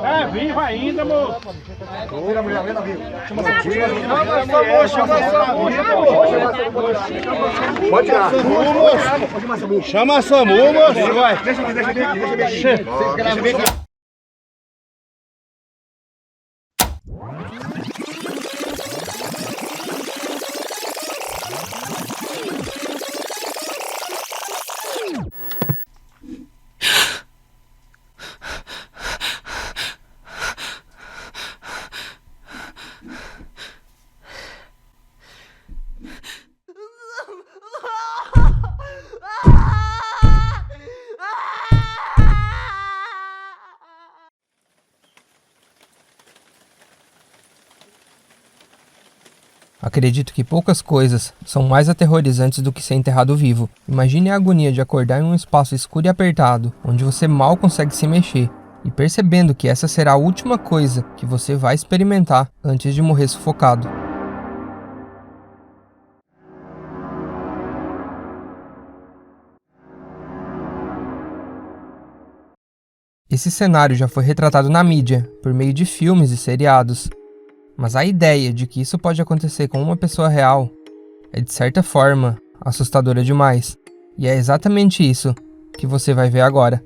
É vivo ainda, moço. Tira a mulher, vem, vivo. Chama pode tirar. Chama a SAMU, moço. Vai. Deixa aqui. Acredito que poucas coisas são mais aterrorizantes do que ser enterrado vivo. Imagine a agonia de acordar em um espaço escuro e apertado, onde você mal consegue se mexer, e percebendo que essa será a última coisa que você vai experimentar antes de morrer sufocado. Esse cenário já foi retratado na mídia, por meio de filmes e seriados. Mas a ideia de que isso pode acontecer com uma pessoa real é, de certa forma, assustadora demais. E é exatamente isso que você vai ver agora.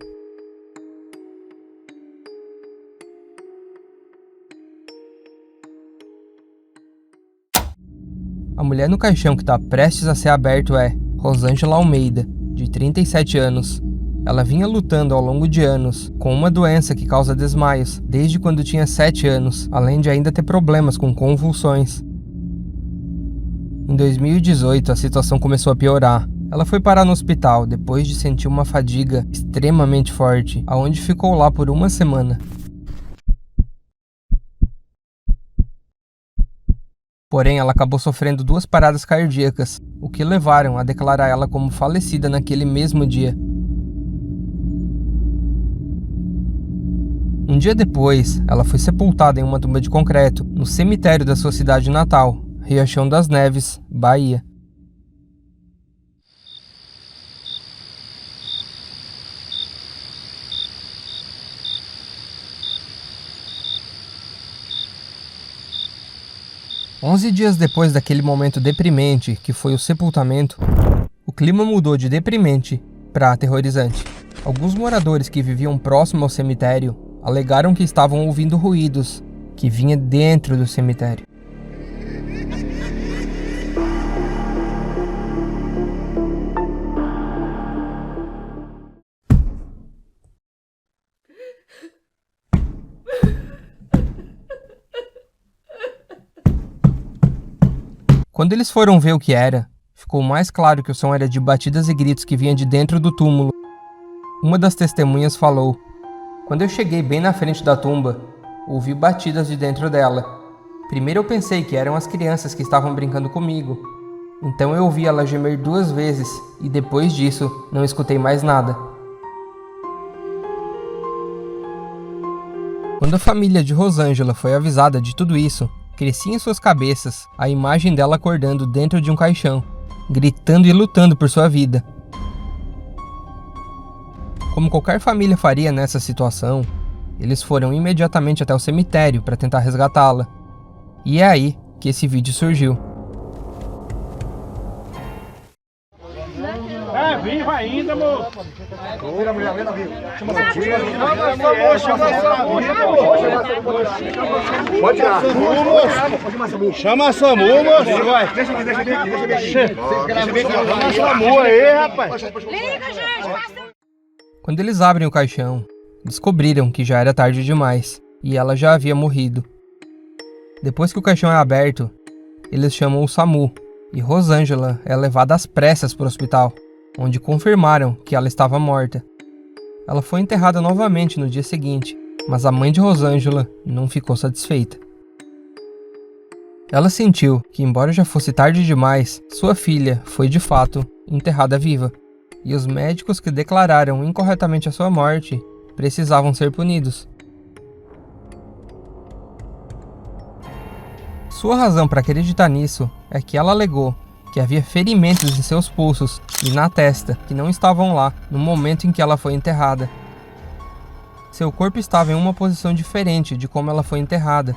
A mulher no caixão que está prestes a ser aberto é Rosângela Almeida, de 37 anos. Ela vinha lutando ao longo de anos com uma doença que causa desmaios desde quando tinha 7 anos, além de ainda ter problemas com convulsões. Em 2018, a situação começou a piorar. Ela foi parar no hospital depois de sentir uma fadiga extremamente forte, aonde ficou lá por uma semana. Porém, ela acabou sofrendo 2 paradas cardíacas, o que levaram a declarar ela como falecida naquele mesmo dia. Um dia depois, ela foi sepultada em uma tumba de concreto, no cemitério da sua cidade natal, Riachão das Neves, Bahia. Onze dias depois daquele momento deprimente, que foi o sepultamento, o clima mudou de deprimente para aterrorizante. Alguns moradores que viviam próximo ao cemitério alegaram que estavam ouvindo ruídos que vinham dentro do cemitério. Quando eles foram ver o que era, ficou mais claro que o som era de batidas e gritos que vinham de dentro do túmulo. Uma das testemunhas falou: "Quando eu cheguei bem na frente da tumba, ouvi batidas de dentro dela. Primeiro eu pensei que eram as crianças que estavam brincando comigo. Então eu ouvi ela gemer 2 vezes e depois disso não escutei mais nada." Quando a família de Rosângela foi avisada de tudo isso, crescia em suas cabeças a imagem dela acordando dentro de um caixão, gritando e lutando por sua vida. Como qualquer família faria nessa situação, eles foram imediatamente até o cemitério para tentar resgatá-la. E é aí que esse vídeo surgiu. É vivo ainda, moço. Tira a mulher, vem, vivo. Chama pode tirar. Chama a SAMU, moço. Vai. Deixa aqui. Chama a SAMU aí, rapaz. Liga, gente. Quando eles abrem o caixão, descobriram que já era tarde demais e ela já havia morrido. Depois que o caixão é aberto, eles chamam o SAMU e Rosângela é levada às pressas para o hospital, onde confirmaram que ela estava morta. Ela foi enterrada novamente no dia seguinte, mas a mãe de Rosângela não ficou satisfeita. Ela sentiu que, embora já fosse tarde demais, sua filha foi de fato enterrada viva. E os médicos que declararam incorretamente a sua morte precisavam ser punidos. Sua razão para acreditar nisso é que ela alegou que havia ferimentos em seus pulsos e na testa que não estavam lá no momento em que ela foi enterrada. Seu corpo estava em uma posição diferente de como ela foi enterrada.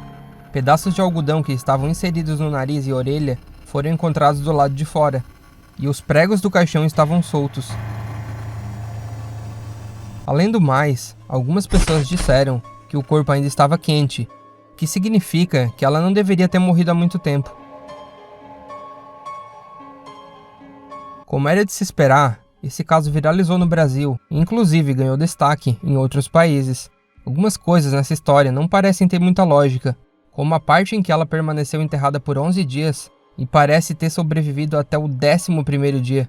Pedaços de algodão que estavam inseridos no nariz e orelha foram encontrados do lado de fora, e os pregos do caixão estavam soltos. Além do mais, algumas pessoas disseram que o corpo ainda estava quente, o que significa que ela não deveria ter morrido há muito tempo. Como era de se esperar, esse caso viralizou no Brasil e inclusive ganhou destaque em outros países. Algumas coisas nessa história não parecem ter muita lógica, como a parte em que ela permaneceu enterrada por 11 dias e parece ter sobrevivido até o 11º dia.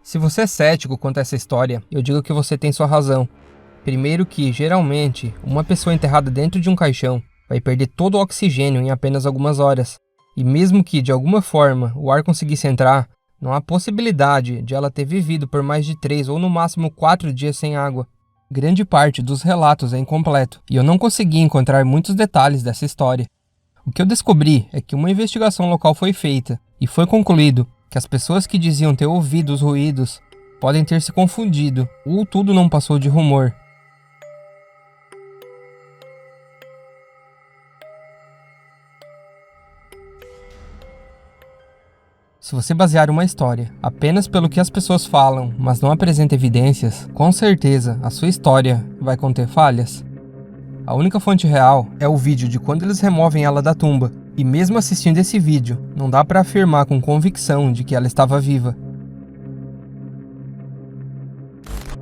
Se você é cético quanto a essa história, eu digo que você tem sua razão. Primeiro que, geralmente, uma pessoa enterrada dentro de um caixão vai perder todo o oxigênio em apenas algumas horas. E mesmo que, de alguma forma, o ar conseguisse entrar, não há possibilidade de ela ter vivido por mais de 3 ou no máximo 4 dias sem água. Grande parte dos relatos é incompleto, e eu não consegui encontrar muitos detalhes dessa história. O que eu descobri é que uma investigação local foi feita, e foi concluído que as pessoas que diziam ter ouvido os ruídos podem ter se confundido, ou tudo não passou de rumor. Se você basear uma história apenas pelo que as pessoas falam, mas não apresenta evidências, com certeza a sua história vai conter falhas. A única fonte real é o vídeo de quando eles removem ela da tumba, e mesmo assistindo esse vídeo, não dá para afirmar com convicção de que ela estava viva.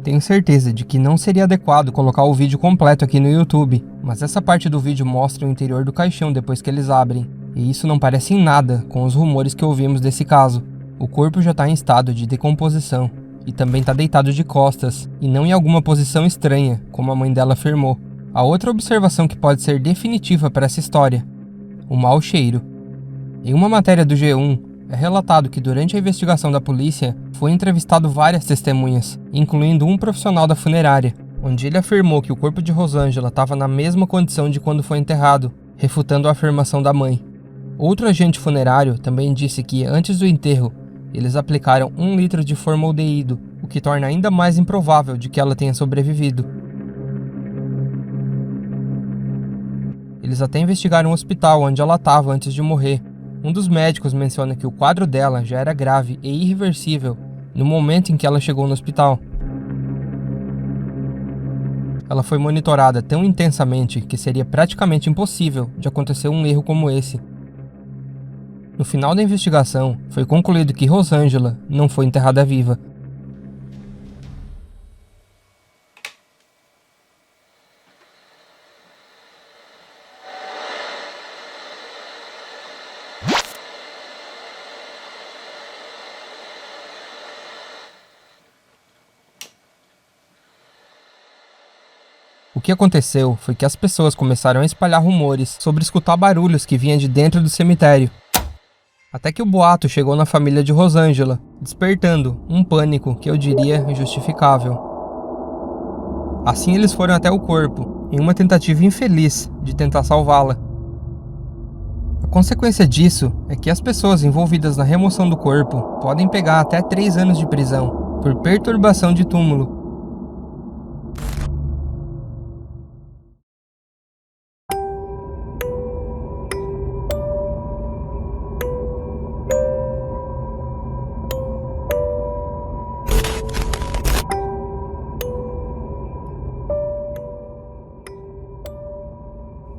Tenho certeza de que não seria adequado colocar o vídeo completo aqui no YouTube, mas essa parte do vídeo mostra o interior do caixão depois que eles abrem. E isso não parece em nada com os rumores que ouvimos desse caso. O corpo já está em estado de decomposição e também está deitado de costas e não em alguma posição estranha, como a mãe dela afirmou. A outra observação que pode ser definitiva para essa história: o mau cheiro. Em uma matéria do G1, é relatado que durante a investigação da polícia foi entrevistado várias testemunhas, incluindo um profissional da funerária, onde ele afirmou que o corpo de Rosângela estava na mesma condição de quando foi enterrado, refutando a afirmação da mãe. Outro agente funerário também disse que, antes do enterro, eles aplicaram 1 litro de formaldeído, o que torna ainda mais improvável de que ela tenha sobrevivido. Eles até investigaram o hospital onde ela estava antes de morrer. Um dos médicos menciona que o quadro dela já era grave e irreversível no momento em que ela chegou no hospital. Ela foi monitorada tão intensamente que seria praticamente impossível de acontecer um erro como esse. No final da investigação, foi concluído que Rosângela não foi enterrada viva. O que aconteceu foi que as pessoas começaram a espalhar rumores sobre escutar barulhos que vinham de dentro do cemitério. Até que o boato chegou na família de Rosângela, despertando um pânico que eu diria injustificável. Assim eles foram até o corpo, em uma tentativa infeliz de tentar salvá-la. A consequência disso é que as pessoas envolvidas na remoção do corpo podem pegar até 3 anos de prisão por perturbação de túmulo.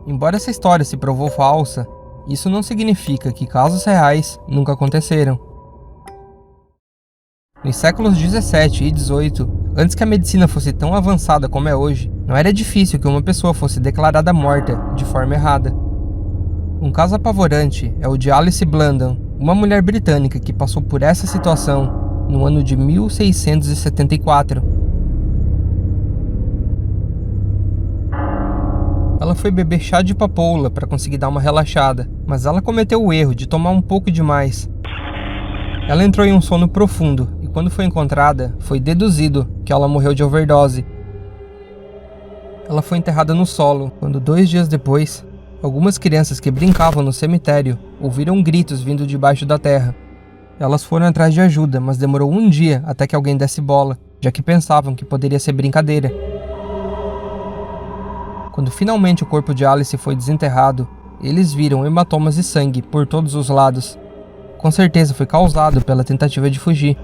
Embora essa história se provou falsa, isso não significa que casos reais nunca aconteceram. Nos séculos 17 e 18, antes que a medicina fosse tão avançada como é hoje, não era difícil que uma pessoa fosse declarada morta de forma errada. Um caso apavorante é o de Alice Blandon, uma mulher britânica que passou por essa situação no ano de 1674. Ela foi beber chá de papoula para conseguir dar uma relaxada, mas ela cometeu o erro de tomar um pouco demais. Ela entrou em um sono profundo e quando foi encontrada, foi deduzido que ela morreu de overdose. Ela foi enterrada no solo, quando 2 dias depois, algumas crianças que brincavam no cemitério ouviram gritos vindo debaixo da terra. Elas foram atrás de ajuda, mas demorou 1 dia até que alguém desse bola, já que pensavam que poderia ser brincadeira. Quando finalmente o corpo de Alice foi desenterrado, eles viram hematomas e sangue por todos os lados. Com certeza foi causado pela tentativa de fugir.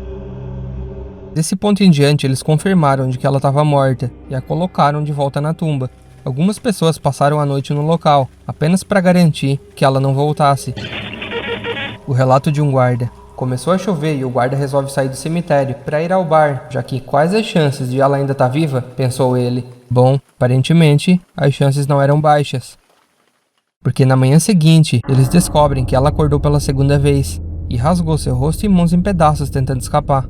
Desse ponto em diante, eles confirmaram de que ela estava morta e a colocaram de volta na tumba. Algumas pessoas passaram a noite no local, apenas para garantir que ela não voltasse. O relato de um guarda. Começou a chover e o guarda resolve sair do cemitério para ir ao bar, já que quais as chances de ela ainda estar viva? Pensou ele. Bom, aparentemente, as chances não eram baixas. Porque na manhã seguinte, eles descobrem que ela acordou pela segunda vez e rasgou seu rosto e mãos em pedaços tentando escapar.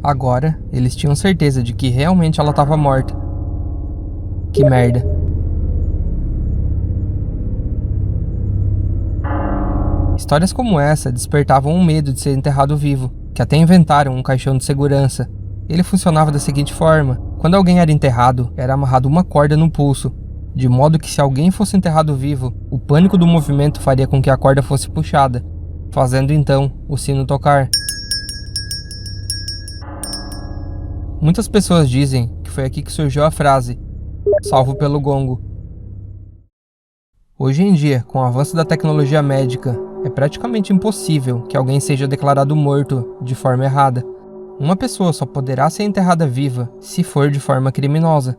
Agora, eles tinham certeza de que realmente ela estava morta. Que merda. Histórias como essa despertavam um medo de ser enterrado vivo, que até inventaram um caixão de segurança. Ele funcionava da seguinte forma: quando alguém era enterrado, era amarrado uma corda no pulso, de modo que se alguém fosse enterrado vivo, o pânico do movimento faria com que a corda fosse puxada, fazendo então o sino tocar. Muitas pessoas dizem que foi aqui que surgiu a frase, salvo pelo gongo. Hoje em dia, com o avanço da tecnologia médica, é praticamente impossível que alguém seja declarado morto de forma errada. Uma pessoa só poderá ser enterrada viva se for de forma criminosa.